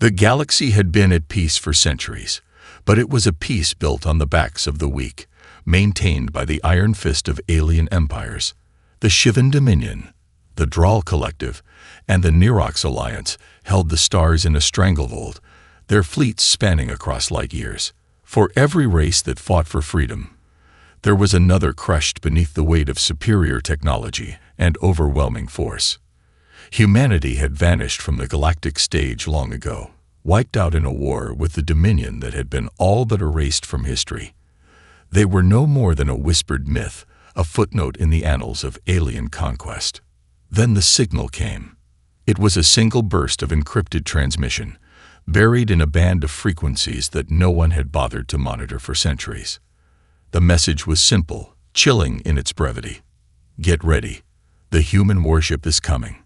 The galaxy had been at peace for centuries, but it was a peace built on the backs of the weak, maintained by the iron fist of alien empires. The Shivan Dominion, the Draal Collective, and the Nerox Alliance held the stars in a stranglehold, their fleets spanning across light years. For every race that fought for freedom, there was another crushed beneath the weight of superior technology and overwhelming force. Humanity had vanished from the galactic stage long ago, wiped out in a war with the Dominion that had been all but erased from history. They were no more than a whispered myth, a footnote in the annals of alien conquest. Then the signal came. It was a single burst of encrypted transmission, buried in a band of frequencies that no one had bothered to monitor for centuries. The message was simple, chilling in its brevity. Get ready. The human warship is coming.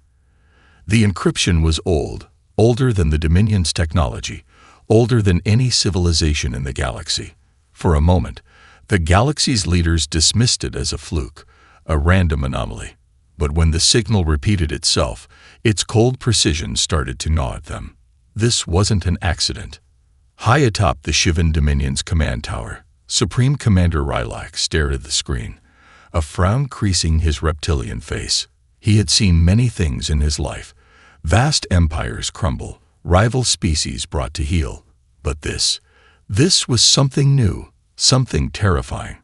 The encryption was old, older than the Dominion's technology, older than any civilization in the galaxy. For a moment, the galaxy's leaders dismissed it as a fluke, a random anomaly. But when the signal repeated itself, its cold precision started to gnaw at them. This wasn't an accident. High atop the Shivan Dominion's command tower, Supreme Commander Rylak stared at the screen, a frown creasing his reptilian face. He had seen many things in his life, vast empires crumble, rival species brought to heel. But this was something new, something terrifying.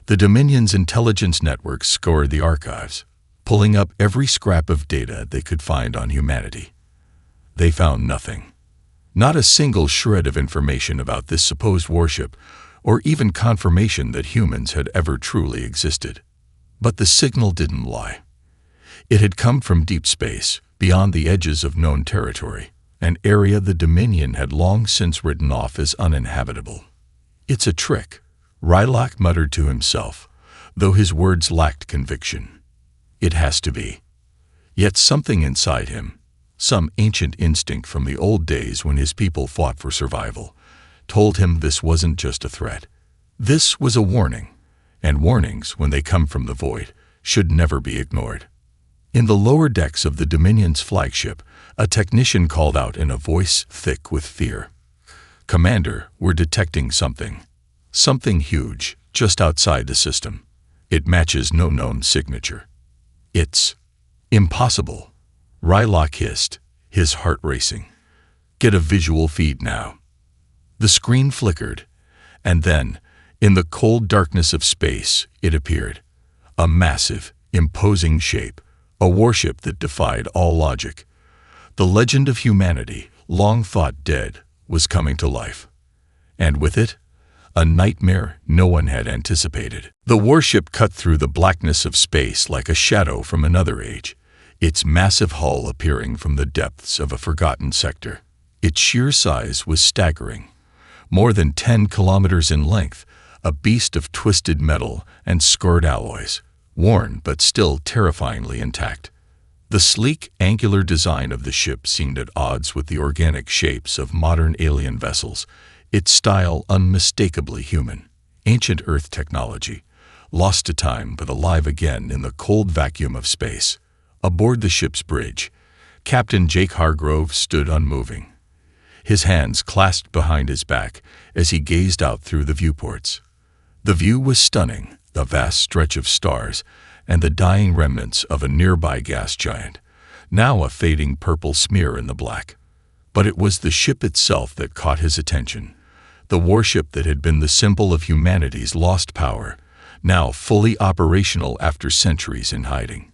The Dominion's intelligence network scoured the archives, pulling up every scrap of data they could find on humanity. They found nothing. Not a single shred of information about this supposed warship, or even confirmation that humans had ever truly existed. But the signal didn't lie. It had come from deep space, beyond the edges of known territory, an area the Dominion had long since written off as uninhabitable. It's a trick, Rylak muttered to himself, though his words lacked conviction. It has to be. Yet something inside him, some ancient instinct from the old days when his people fought for survival, told him this wasn't just a threat. This was a warning, and warnings, when they come from the void, should never be ignored. In the lower decks of the Dominion's flagship, a technician called out in a voice thick with fear. "Commander, we're detecting something. Something huge, just outside the system. It matches no known signature." "It's impossible," Rylak hissed, his heart racing. "Get a visual feed now." The screen flickered, and then, in the cold darkness of space, it appeared. A massive, imposing shape, a warship that defied all logic. The legend of humanity, long thought dead, was coming to life. And with it, a nightmare no one had anticipated. The warship cut through the blackness of space like a shadow from another age, its massive hull appearing from the depths of a forgotten sector. Its sheer size was staggering. More than 10 kilometers in length, a beast of twisted metal and scored alloys, worn but still terrifyingly intact. The sleek, angular design of the ship seemed at odds with the organic shapes of modern alien vessels, its style unmistakably human. Ancient Earth technology, lost to time but alive again in the cold vacuum of space. Aboard the ship's bridge, Captain Jake Hargrove stood unmoving, his hands clasped behind his back as he gazed out through the viewports. The view was stunning, the vast stretch of stars and the dying remnants of a nearby gas giant, now a fading purple smear in the black. But it was the ship itself that caught his attention, the warship that had been the symbol of humanity's lost power, now fully operational after centuries in hiding.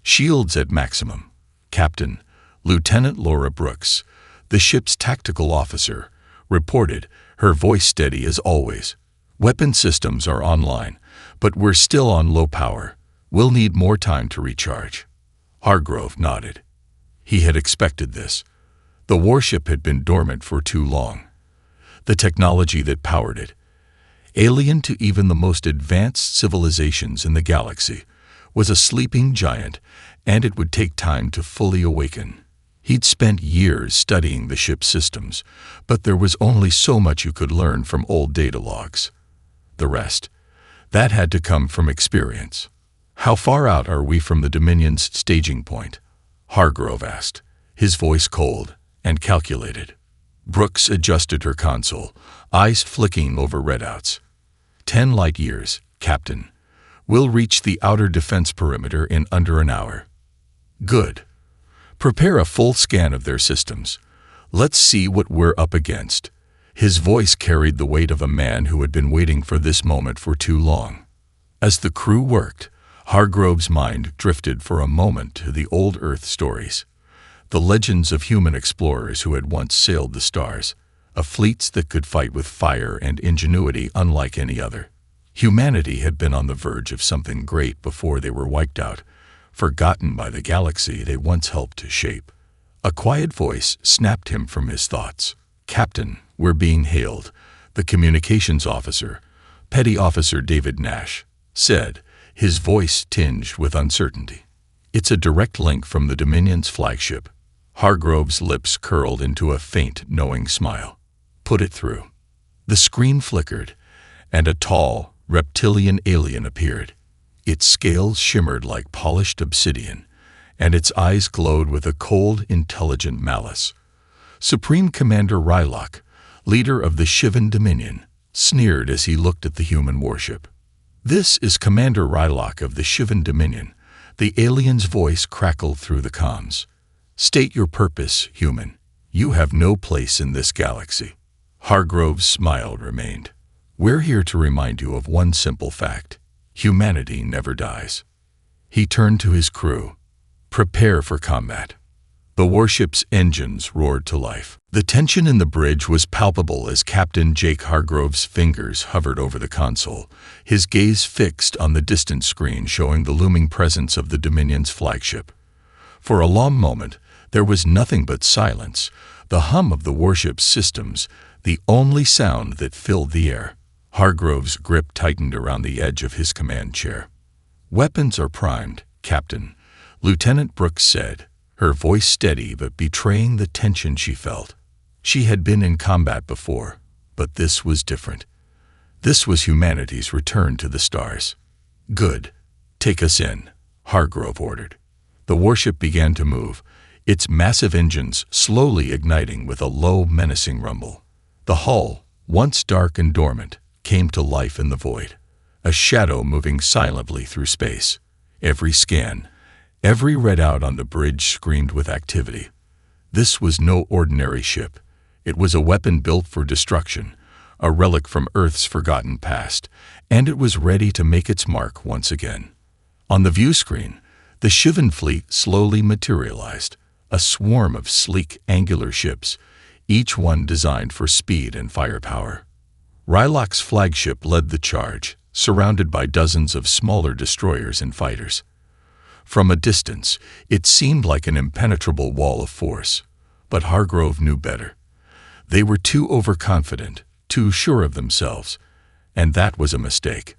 Shields at maximum. Captain, Lieutenant Laura Brooks, the ship's tactical officer, reported, her voice steady as always. "Weapon systems are online, but we're still on low power. We'll need more time to recharge." Hargrove nodded. He had expected this. The warship had been dormant for too long. The technology that powered it, alien to even the most advanced civilizations in the galaxy, was a sleeping giant, and it would take time to fully awaken. He'd spent years studying the ship's systems, but there was only so much you could learn from old data logs. The rest, that had to come from experience. "How far out are we from the Dominion's staging point?" Hargrove asked, his voice cold and calculated. Brooks adjusted her console, eyes flicking over readouts. 10 light years, Captain. We'll reach the outer defense perimeter in under an hour. Good. Prepare a full scan of their systems. Let's see what we're up against. His voice carried the weight of a man who had been waiting for this moment for too long. As the crew worked, Hargrove's mind drifted for a moment to the old Earth stories. The legends of human explorers who had once sailed the stars, of fleets that could fight with fire and ingenuity unlike any other. Humanity had been on the verge of something great before they were wiped out, forgotten by the galaxy they once helped to shape. A quiet voice snapped him from his thoughts. Captain, we're being hailed, the communications officer, Petty Officer David Nash, said, his voice tinged with uncertainty. It's a direct link from the Dominion's flagship. Hargrove's lips curled into a faint, knowing smile. Put it through. The screen flickered, and a tall, reptilian alien appeared. Its scales shimmered like polished obsidian, and its eyes glowed with a cold, intelligent malice. Supreme Commander Rylock, leader of the Shivan Dominion, sneered as he looked at the human warship. This is Commander Rylock of the Shivan Dominion. The alien's voice crackled through the comms. State your purpose, human. You have no place in this galaxy. Hargrove's smile remained. We're here to remind you of one simple fact. Humanity never dies. He turned to his crew. Prepare for combat. The warship's engines roared to life. The tension in the bridge was palpable as Captain Jake Hargrove's fingers hovered over the console, his gaze fixed on the distant screen showing the looming presence of the Dominion's flagship. For a long moment, there was nothing but silence, the hum of the warship's systems, the only sound that filled the air. Hargrove's grip tightened around the edge of his command chair. Weapons are primed, Captain, Lieutenant Brooks said, her voice steady but betraying the tension she felt. She had been in combat before, but this was different. This was humanity's return to the stars. Good. Take us in, Hargrove ordered. The warship began to move, its massive engines slowly igniting with a low, menacing rumble. The hull, once dark and dormant, came to life in the void, a shadow moving silently through space. Every scan, every readout on the bridge screamed with activity. This was no ordinary ship. It was a weapon built for destruction, a relic from Earth's forgotten past, and it was ready to make its mark once again. On the view screen, the Shivan fleet slowly materialized, a swarm of sleek, angular ships, each one designed for speed and firepower. Rylock's flagship led the charge, surrounded by dozens of smaller destroyers and fighters. From a distance, it seemed like an impenetrable wall of force, but Hargrove knew better. They were too overconfident, too sure of themselves, and that was a mistake.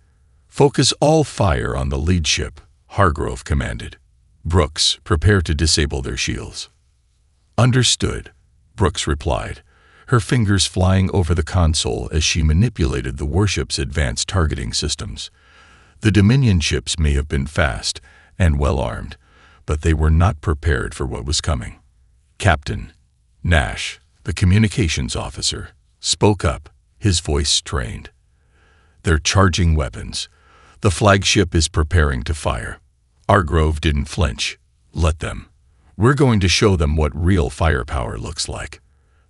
Focus all fire on the lead ship, Hargrove commanded. Brooks, prepare to disable their shields. Understood, Brooks replied, her fingers flying over the console as she manipulated the warship's advanced targeting systems. The Dominion ships may have been fast and well-armed, but they were not prepared for what was coming. Captain Nash, the communications officer, spoke up, his voice strained. They're charging weapons. The flagship is preparing to fire. Hargrove didn't flinch. Let them. We're going to show them what real firepower looks like.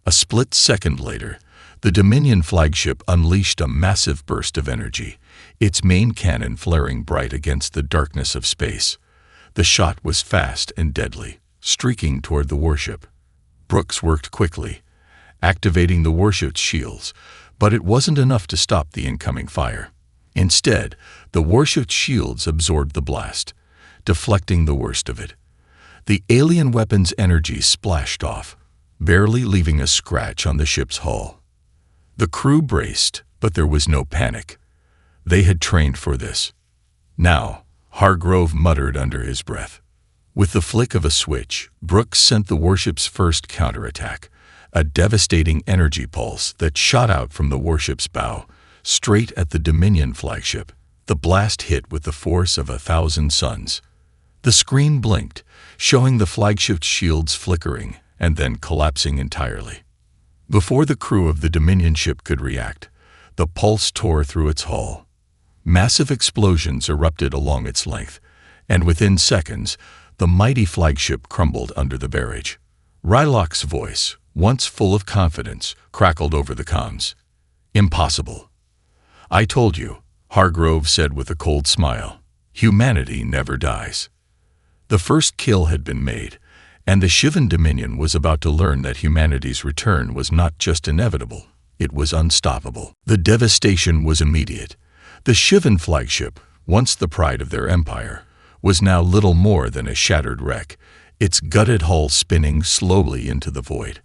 A split second later, the Dominion flagship unleashed a massive burst of energy, its main cannon flaring bright against the darkness of space. The shot was fast and deadly, streaking toward the warship. Brooks worked quickly, activating the warship's shields, but it wasn't enough to stop the incoming fire. Instead, the warship's shields absorbed the blast, deflecting the worst of it. The alien weapon's energy splashed off, barely leaving a scratch on the ship's hull. The crew braced, but there was no panic. They had trained for this. Now, Hargrove muttered under his breath. With the flick of a switch, Brooks sent the warship's first counterattack, a devastating energy pulse that shot out from the warship's bow, straight at the Dominion flagship. The blast hit with the force of 1,000 suns. The screen blinked, showing the flagship's shields flickering, and then collapsing entirely. Before the crew of the Dominion ship could react, the pulse tore through its hull. Massive explosions erupted along its length, and within seconds, the mighty flagship crumbled under the barrage. Rylok's voice, once full of confidence, crackled over the comms. "Impossible." "I told you," Hargrove said with a cold smile. "Humanity never dies." The first kill had been made, and the Shivan Dominion was about to learn that humanity's return was not just inevitable, it was unstoppable. The devastation was immediate. The Shivan flagship, once the pride of their empire, was now little more than a shattered wreck, its gutted hull spinning slowly into the void.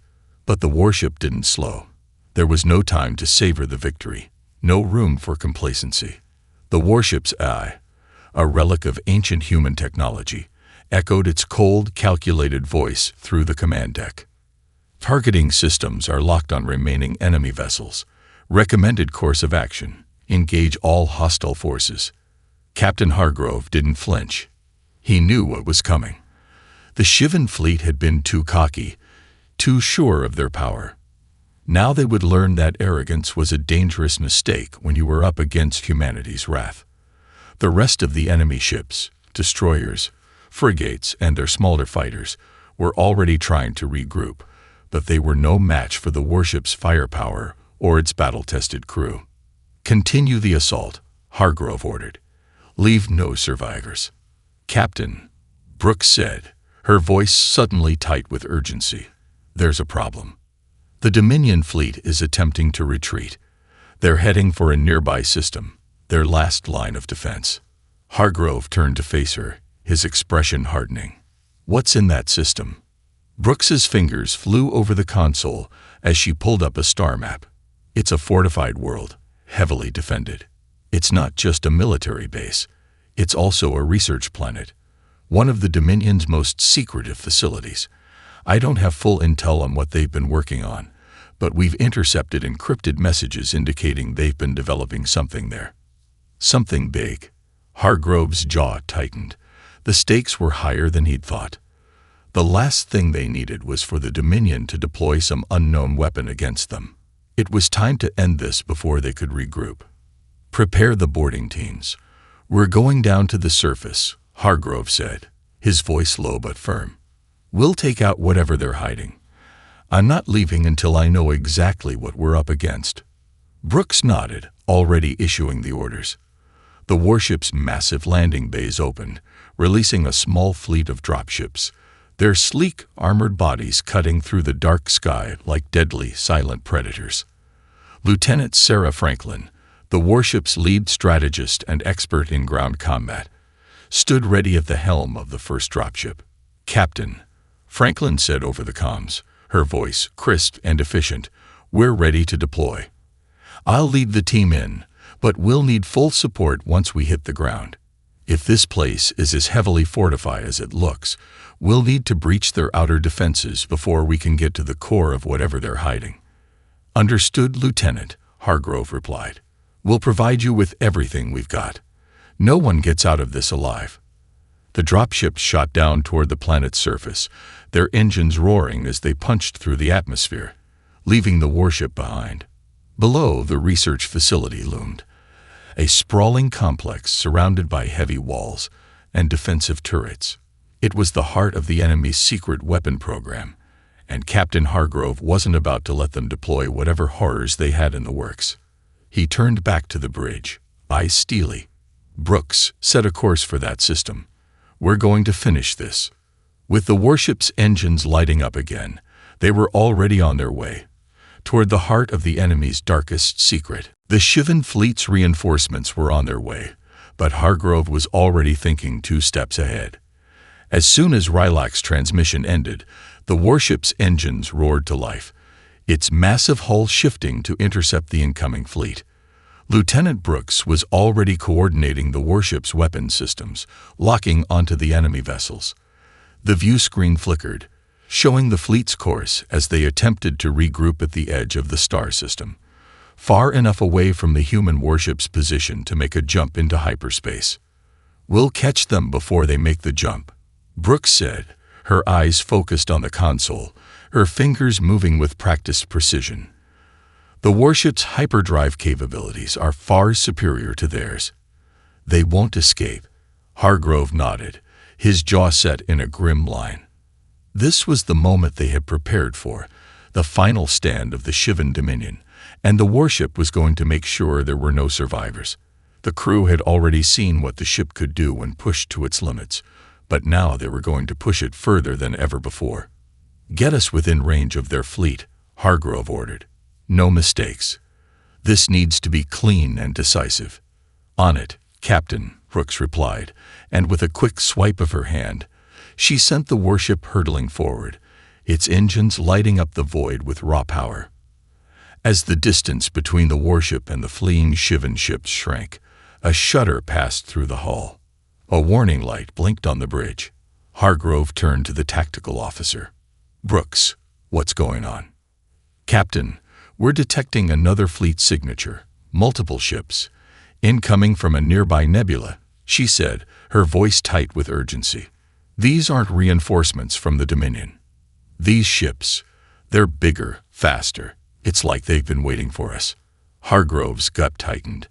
But the warship didn't slow. There was no time to savor the victory, no room for complacency. The warship's eye, a relic of ancient human technology, echoed its cold, calculated voice through the command deck. "Targeting systems are locked on remaining enemy vessels. Recommended course of action: engage all hostile forces." Captain Hargrove didn't flinch. He knew what was coming. The Shivan fleet had been too cocky, too sure of their power. Now they would learn that arrogance was a dangerous mistake when you were up against humanity's wrath. The rest of the enemy ships, destroyers, frigates, and their smaller fighters, were already trying to regroup, but they were no match for the warship's firepower or its battle-tested crew. "Continue the assault," Hargrove ordered. "Leave no survivors." "Captain," Brooks said, her voice suddenly tight with urgency, "there's a problem. The Dominion fleet is attempting to retreat. They're heading for a nearby system, their last line of defense." Hargrove turned to face her, his expression hardening. "What's in that system?" Brooks's fingers flew over the console as she pulled up a star map. "It's a fortified world, heavily defended. It's not just a military base. It's also a research planet, one of the Dominion's most secretive facilities. I don't have full intel on what they've been working on, but we've intercepted encrypted messages indicating they've been developing something there." Something big. Hargrove's jaw tightened. The stakes were higher than he'd thought. The last thing they needed was for the Dominion to deploy some unknown weapon against them. It was time to end this before they could regroup. "Prepare the boarding teams. We're going down to the surface," Hargrove said, his voice low but firm. "We'll take out whatever they're hiding. I'm not leaving until I know exactly what we're up against." Brooks nodded, already issuing the orders. The warship's massive landing bays opened, releasing a small fleet of dropships, their sleek, armored bodies cutting through the dark sky like deadly, silent predators. Lieutenant Sarah Franklin, the warship's lead strategist and expert in ground combat, stood ready at the helm of the first dropship. "Captain," Franklin said over the comms, her voice crisp and efficient, "we're ready to deploy. I'll lead the team in, but we'll need full support once we hit the ground. If this place is as heavily fortified as it looks, we'll need to breach their outer defenses before we can get to the core of whatever they're hiding." "Understood, Lieutenant," Hargrove replied. "We'll provide you with everything we've got. No one gets out of this alive." The dropships shot down toward the planet's surface, their engines roaring as they punched through the atmosphere, leaving the warship behind. Below, the research facility loomed, a sprawling complex surrounded by heavy walls and defensive turrets. It was the heart of the enemy's secret weapon program, and Captain Hargrove wasn't about to let them deploy whatever horrors they had in the works. He turned back to the bridge, eyes steely. "Brooks, set a course for that system. We're going to finish this." With the warship's engines lighting up again, they were already on their way, toward the heart of the enemy's darkest secret. The Shivan fleet's reinforcements were on their way, but Hargrove was already thinking 2 steps ahead. As soon as Rylok's transmission ended, the warship's engines roared to life, its massive hull shifting to intercept the incoming fleet. Lieutenant Brooks was already coordinating the warship's weapon systems, locking onto the enemy vessels. The view screen flickered, showing the fleet's course as they attempted to regroup at the edge of the star system, far enough away from the human warship's position to make a jump into hyperspace. "We'll catch them before they make the jump," Brooks said, her eyes focused on the console, her fingers moving with practiced precision. The warship's hyperdrive capabilities are far superior to theirs. They won't escape. Hargrove nodded, his jaw set in a grim line. This was the moment they had prepared for, the final stand of the Shivan Dominion, and the warship was going to make sure there were no survivors. The crew had already seen what the ship could do when pushed to its limits, but now they were going to push it further than ever before. "Get us within range of their fleet," Hargrove ordered. "No mistakes. This needs to be clean and decisive." "On it, Captain," Brooks replied, and with a quick swipe of her hand, she sent the warship hurtling forward, its engines lighting up the void with raw power. As the distance between the warship and the fleeing Shivan ships shrank, a shudder passed through the hull. A warning light blinked on the bridge. Hargrove turned to the tactical officer. "Brooks, what's going on?" "Captain, we're detecting another fleet signature, multiple ships, incoming from a nearby nebula," she said, her voice tight with urgency. "These aren't reinforcements from the Dominion. These ships, they're bigger, faster. It's like they've been waiting for us." Hargrove's gut tightened.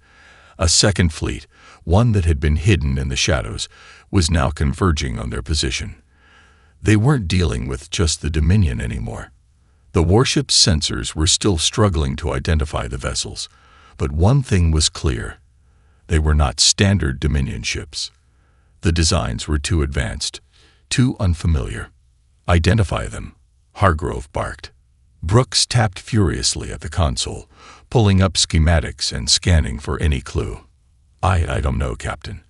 A second fleet, one that had been hidden in the shadows, was now converging on their position. They weren't dealing with just the Dominion anymore. The warship's sensors were still struggling to identify the vessels, but one thing was clear. They were not standard Dominion ships. The designs were too advanced, too unfamiliar. "Identify them," Hargrove barked. Brooks tapped furiously at the console, pulling up schematics and scanning for any clue. I don't know, Captain.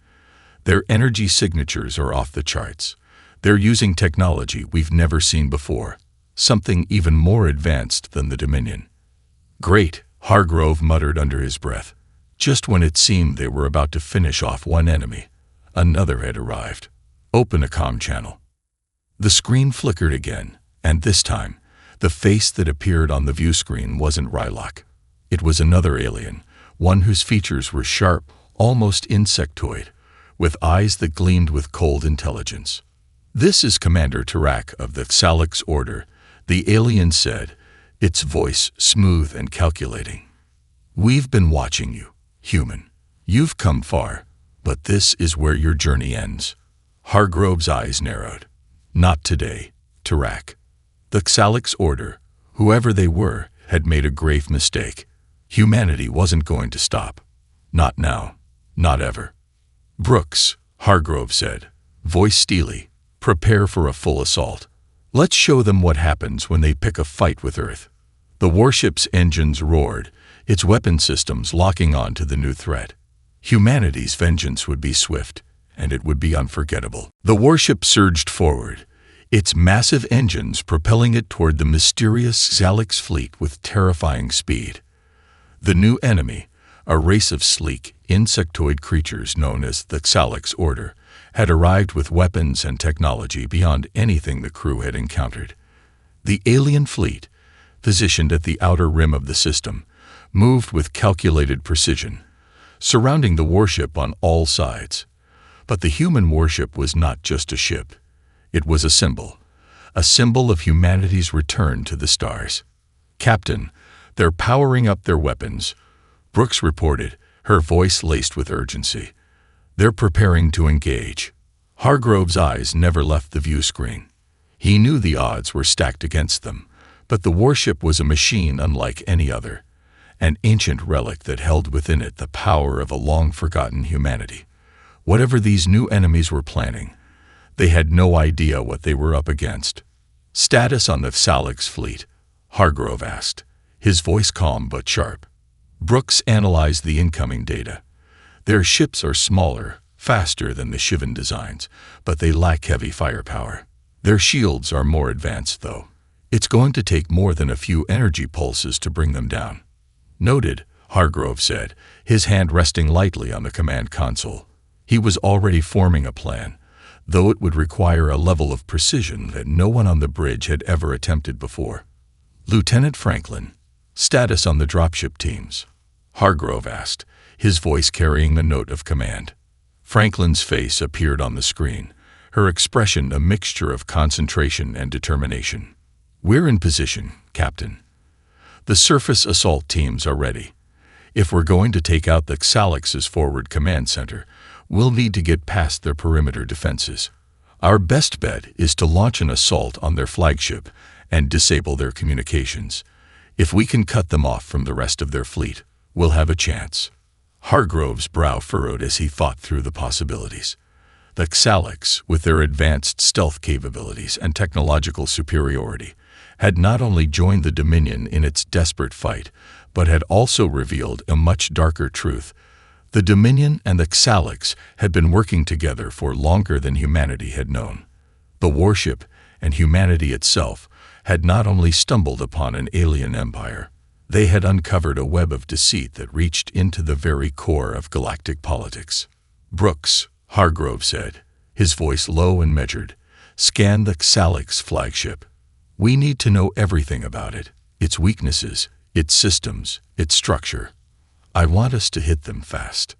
Their energy signatures are off the charts. They're using technology we've never seen before, something even more advanced than the Dominion." "Great," Hargrove muttered under his breath. Just when it seemed they were about to finish off one enemy, another had arrived. "Open a comm channel." The screen flickered again, and this time, the face that appeared on the view screen wasn't Rylock. It was another alien, one whose features were sharp, almost insectoid, with eyes that gleamed with cold intelligence. "This is Commander Tarak of the Xalix Order," the alien said, its voice smooth and calculating. "We've been watching you, human. You've come far, but this is where your journey ends." Hargrove's eyes narrowed. "Not today, Tarak. The Xalix Order, whoever they were, had made a grave mistake. Humanity wasn't going to stop. Not now. Not ever." "Brooks," Hargrove said, voice steely, "prepare for a full assault. Let's show them what happens when they pick a fight with Earth." The warship's engines roared, its weapon systems locking on to the new threat. Humanity's vengeance would be swift, and it would be unforgettable. The warship surged forward, its massive engines propelling it toward the mysterious Xalix fleet with terrifying speed. The new enemy, a race of sleek, insectoid creatures known as the Xalix Order, had arrived with weapons and technology beyond anything the crew had encountered. The alien fleet, positioned at the outer rim of the system, moved with calculated precision, surrounding the warship on all sides. But the human warship was not just a ship. It was a symbol of humanity's return to the stars. "Captain, they're powering up their weapons," Brooks reported, her voice laced with urgency. "They're preparing to engage." Hargrove's eyes never left the view screen. He knew the odds were stacked against them, but the warship was a machine unlike any other, an ancient relic that held within it the power of a long-forgotten humanity. Whatever these new enemies were planning, they had no idea what they were up against. "Status on the Xalix fleet?" Hargrove asked, his voice calm but sharp. Brooks analyzed the incoming data. "Their ships are smaller, faster than the Shivan designs, but they lack heavy firepower. Their shields are more advanced, though. It's going to take more than a few energy pulses to bring them down." "Noted," Hargrove said, his hand resting lightly on the command console. He was already forming a plan, though it would require a level of precision that no one on the bridge had ever attempted before. "Lieutenant Franklin, status on the dropship teams?" Hargrove asked, his voice carrying a note of command. Franklin's face appeared on the screen, her expression a mixture of concentration and determination. We're in position, Captain. The surface assault teams are ready. If we're going to take out the Xalix's forward command center, we'll need to get past their perimeter defenses. Our best bet is to launch an assault on their flagship and disable their communications. If we can cut them off from the rest of their fleet, we'll have a chance. Hargrove's brow furrowed as he thought through the possibilities. The Xalix, with their advanced stealth capabilities and technological superiority, had not only joined the Dominion in its desperate fight, but had also revealed a much darker truth. The Dominion and the Xalix had been working together for longer than humanity had known. The Warship and humanity itself had not only stumbled upon an alien empire, they had uncovered a web of deceit that reached into the very core of galactic politics. "Brooks," Hargrove said, his voice low and measured, "scan the Xalix flagship. We need to know everything about it, its weaknesses, its systems, its structure. I want us to hit them fast."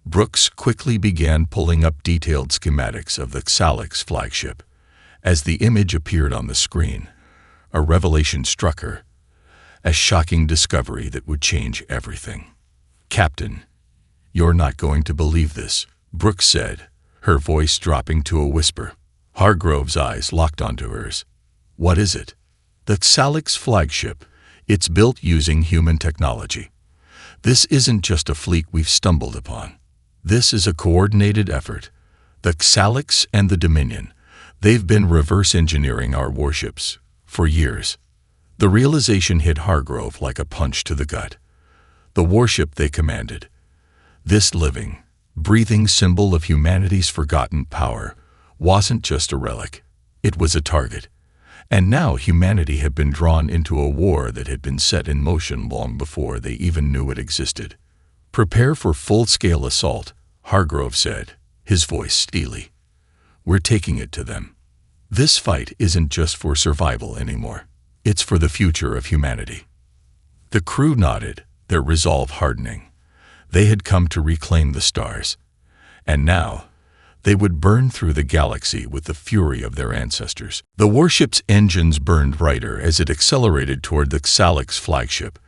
Brooks quickly began pulling up detailed schematics of the Xalix flagship. As the image appeared on the screen, a revelation struck her, a shocking discovery that would change everything. "Captain, you're not going to believe this," Brooks said, her voice dropping to a whisper. Hargrove's eyes locked onto hers. "What is it?" "The Xalix flagship. It's built using human technology. This isn't just a fleet we've stumbled upon. This is a coordinated effort. The Xalix and the Dominion, they've been reverse engineering our warships for years." The realization hit Hargrove like a punch to the gut. The warship they commanded, this living, breathing symbol of humanity's forgotten power, wasn't just a relic. It was a target. And now humanity had been drawn into a war that had been set in motion long before they even knew it existed. "Prepare for full-scale assault," Hargrove said, his voice steely. "We're taking it to them. This fight isn't just for survival anymore. It's for the future of humanity." The crew nodded, their resolve hardening. They had come to reclaim the stars. And now, they would burn through the galaxy with the fury of their ancestors. The warship's engines burned brighter as it accelerated toward the Xalix flagship,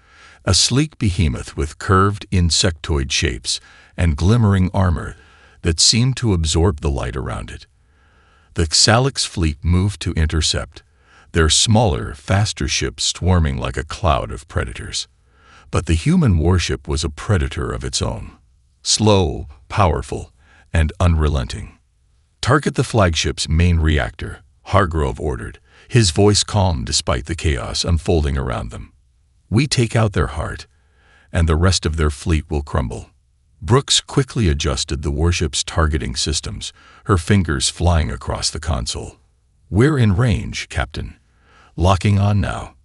a sleek behemoth with curved insectoid shapes and glimmering armor that seemed to absorb the light around it. The Xalix fleet moved to intercept, their smaller, faster ships swarming like a cloud of predators. But the human warship was a predator of its own, slow, powerful, and unrelenting. "Target the flagship's main reactor," Hargrove ordered, his voice calm despite the chaos unfolding around them. "We take out their heart, and the rest of their fleet will crumble." Brooks quickly adjusted the warship's targeting systems, her fingers flying across the console. "We're in range, Captain. Locking on now."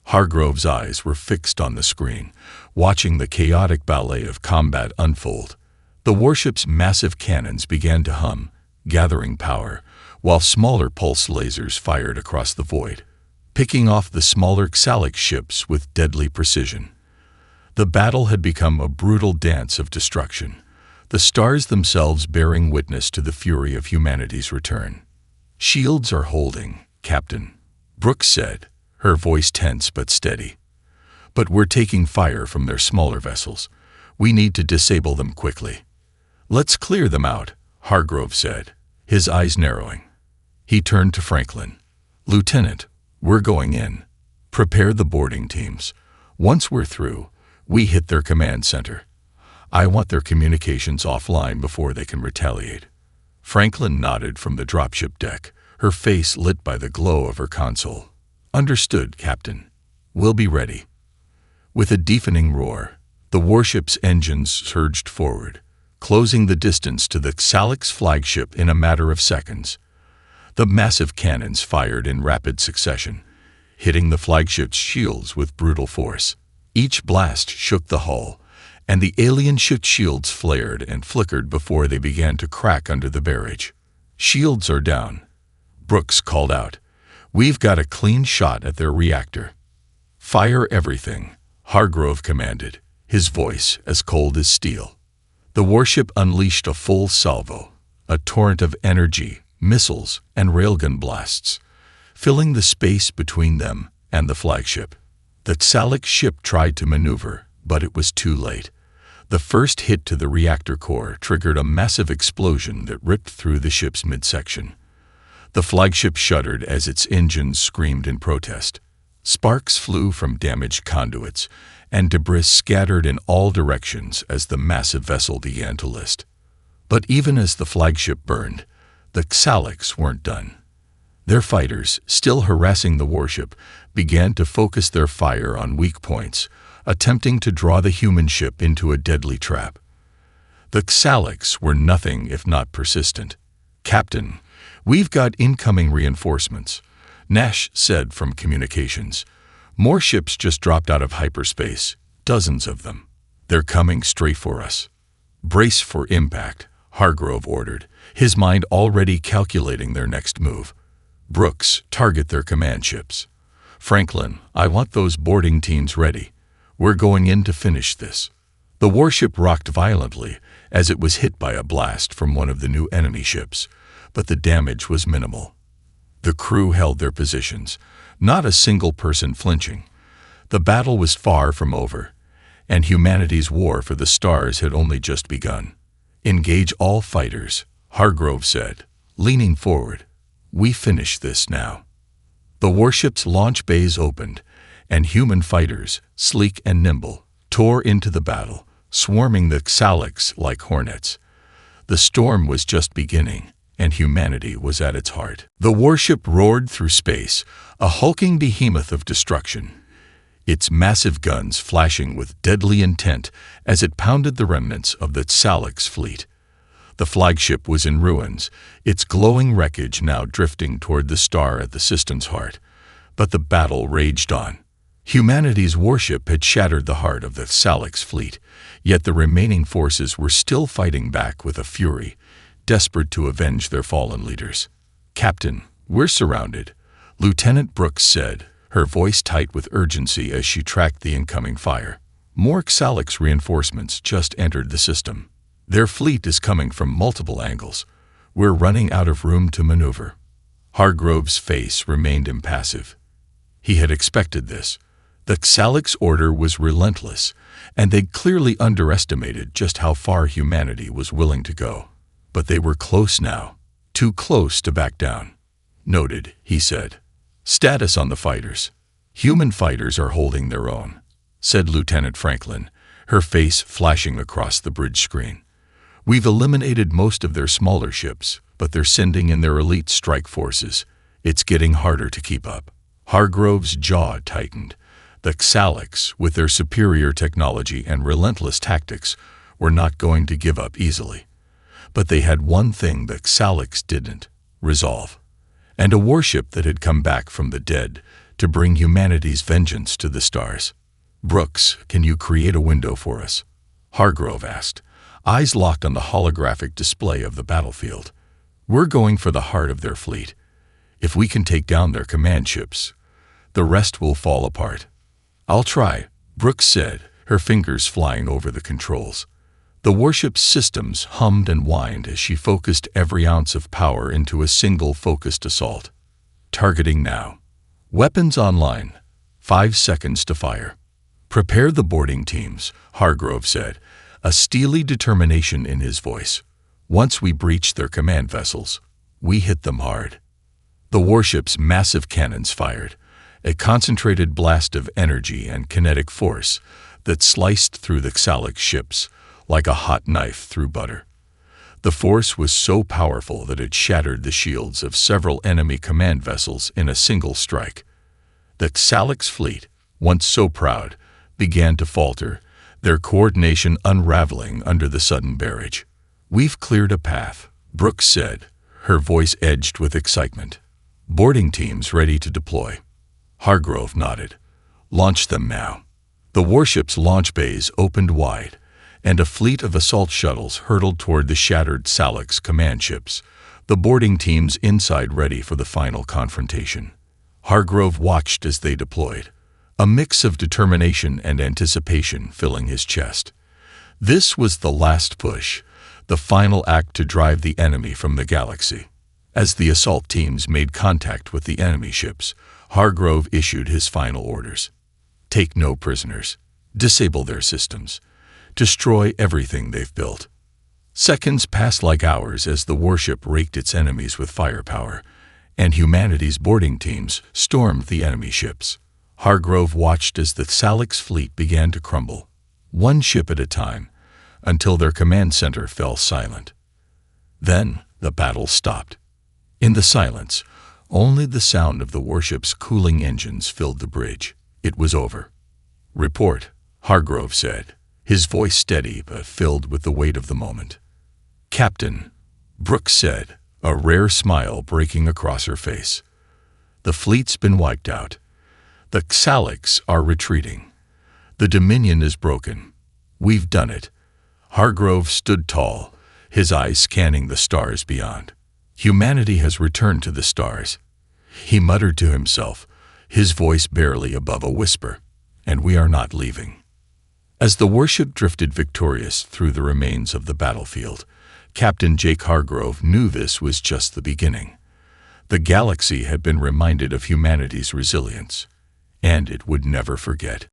Hargrove's eyes were fixed on the screen, watching the chaotic ballet of combat unfold. The warship's massive cannons began to hum, gathering power, while smaller pulse lasers fired across the void, picking off the smaller Xalix ships with deadly precision. The battle had become a brutal dance of destruction, the stars themselves bearing witness to the fury of humanity's return. "Shields are holding, Captain," Brooks said, her voice tense but steady. "But we're taking fire from their smaller vessels. We need to disable them quickly." "Let's clear them out," Hargrove said, his eyes narrowing. He turned to Franklin. "Lieutenant, we're going in. Prepare the boarding teams. Once we're through, we hit their command center. I want their communications offline before they can retaliate." Franklin nodded from the dropship deck, her face lit by the glow of her console. "Understood, Captain. We'll be ready." With a deafening roar, the warship's engines surged forward, closing the distance to the Xalix flagship in a matter of seconds. The massive cannons fired in rapid succession, hitting the flagship's shields with brutal force. Each blast shook the hull, and the alien ship's shields flared and flickered before they began to crack under the barrage. "Shields are down," Brooks called out. "We've got a clean shot at their reactor." "Fire everything," Hargrove commanded, his voice as cold as steel. The warship unleashed a full salvo, a torrent of energy, missiles, and railgun blasts, filling the space between them and the flagship. The Galactic ship tried to maneuver, but it was too late. The first hit to the reactor core triggered a massive explosion that ripped through the ship's midsection. The flagship shuddered as its engines screamed in protest. Sparks flew from damaged conduits, and debris scattered in all directions as the massive vessel began to list. But even as the flagship burned, the Galactics weren't done. Their fighters, still harassing the warship, began to focus their fire on weak points, attempting to draw the human ship into a deadly trap. The Galactics were nothing if not persistent. "Captain, we've got incoming reinforcements," Nash said from communications. "More ships just dropped out of hyperspace, dozens of them. They're coming straight for us." "Brace for impact," Hargrove ordered, his mind already calculating their next move. "Brooks, target their command ships. Franklin, I want those boarding teams ready. We're going in to finish this." The warship rocked violently as it was hit by a blast from one of the new enemy ships, but the damage was minimal. The crew held their positions, not a single person flinching. The battle was far from over, and humanity's war for the stars had only just begun. "Engage all fighters," Hargrove said, leaning forward. "We finish this now." The warship's launch bays opened, and human fighters, sleek and nimble, tore into the battle, swarming the Galactics like hornets. The storm was just beginning, and humanity was at its heart. The warship roared through space, a hulking behemoth of destruction, its massive guns flashing with deadly intent as it pounded the remnants of the Galactic's fleet. The flagship was in ruins, its glowing wreckage now drifting toward the star at the system's heart. But the battle raged on. Humanity's warship had shattered the heart of the Galactic's fleet, yet the remaining forces were still fighting back with a fury, desperate to avenge their fallen leaders. "Captain, we're surrounded," Lieutenant Brooks said, her voice tight with urgency as she tracked the incoming fire. "More Galactic reinforcements just entered the system. Their fleet is coming from multiple angles. We're running out of room to maneuver." Hargrove's face remained impassive. He had expected this. The Galactic's order was relentless, and they'd clearly underestimated just how far humanity was willing to go. But they were close now, too close to back down. "Noted," he said. "Status on the fighters." "Human fighters are holding their own," said Lieutenant Franklin, her face flashing across the bridge screen. "We've eliminated most of their smaller ships, but they're sending in their elite strike forces. It's getting harder to keep up." Hargrove's jaw tightened. The Galactics, with their superior technology and relentless tactics, were not going to give up easily. But they had one thing the Galactics didn't: resolve. And a warship that had come back from the dead to bring humanity's vengeance to the stars. "Brooks, can you create a window for us?" Hargrove asked, eyes locked on the holographic display of the battlefield. "We're going for the heart of their fleet. If we can take down their command ships, the rest will fall apart." "I'll try," Brooks said, her fingers flying over the controls. The warship's systems hummed and whined as she focused every ounce of power into a single focused assault. "Targeting now. Weapons online. 5 seconds to fire." "Prepare the boarding teams," Hargrove said, a steely determination in his voice. "Once we breach their command vessels, we hit them hard." The warship's massive cannons fired, a concentrated blast of energy and kinetic force that sliced through the Galactic ships like a hot knife through butter. The force was so powerful that it shattered the shields of several enemy command vessels in a single strike. The Galactic's fleet, once so proud, began to falter, their coordination unraveling under the sudden barrage. "We've cleared a path," Brooks said, her voice edged with excitement. "Boarding teams ready to deploy." Hargrove nodded. "Launch them now." The warship's launch bays opened wide, and a fleet of assault shuttles hurtled toward the shattered Galactic's command ships, the boarding teams inside ready for the final confrontation. Hargrove watched as they deployed, a mix of determination and anticipation filling his chest. This was the last push, the final act to drive the enemy from the galaxy. As the assault teams made contact with the enemy ships, Hargrove issued his final orders. Take no prisoners. Disable their systems. Destroy everything they've built. Seconds passed like hours as the warship raked its enemies with firepower, and humanity's boarding teams stormed the enemy ships. Hargrove watched as the Salix fleet began to crumble, one ship at a time, until their command center fell silent. Then the battle stopped. In the silence, only the sound of the warship's cooling engines filled the bridge. It was over. Report, Hargrove said, his voice steady but filled with the weight of the moment. Captain, Brooks said, a rare smile breaking across her face. The fleet's been wiped out. The Salix are retreating. The Dominion is broken. We've done it. Hargrove stood tall, his eyes scanning the stars beyond. Humanity has returned to the stars. He muttered to himself, his voice barely above a whisper, and we are not leaving. As the warship drifted victorious through the remains of the battlefield, Captain Jake Hargrove knew this was just the beginning. The galaxy had been reminded of humanity's resilience, and it would never forget.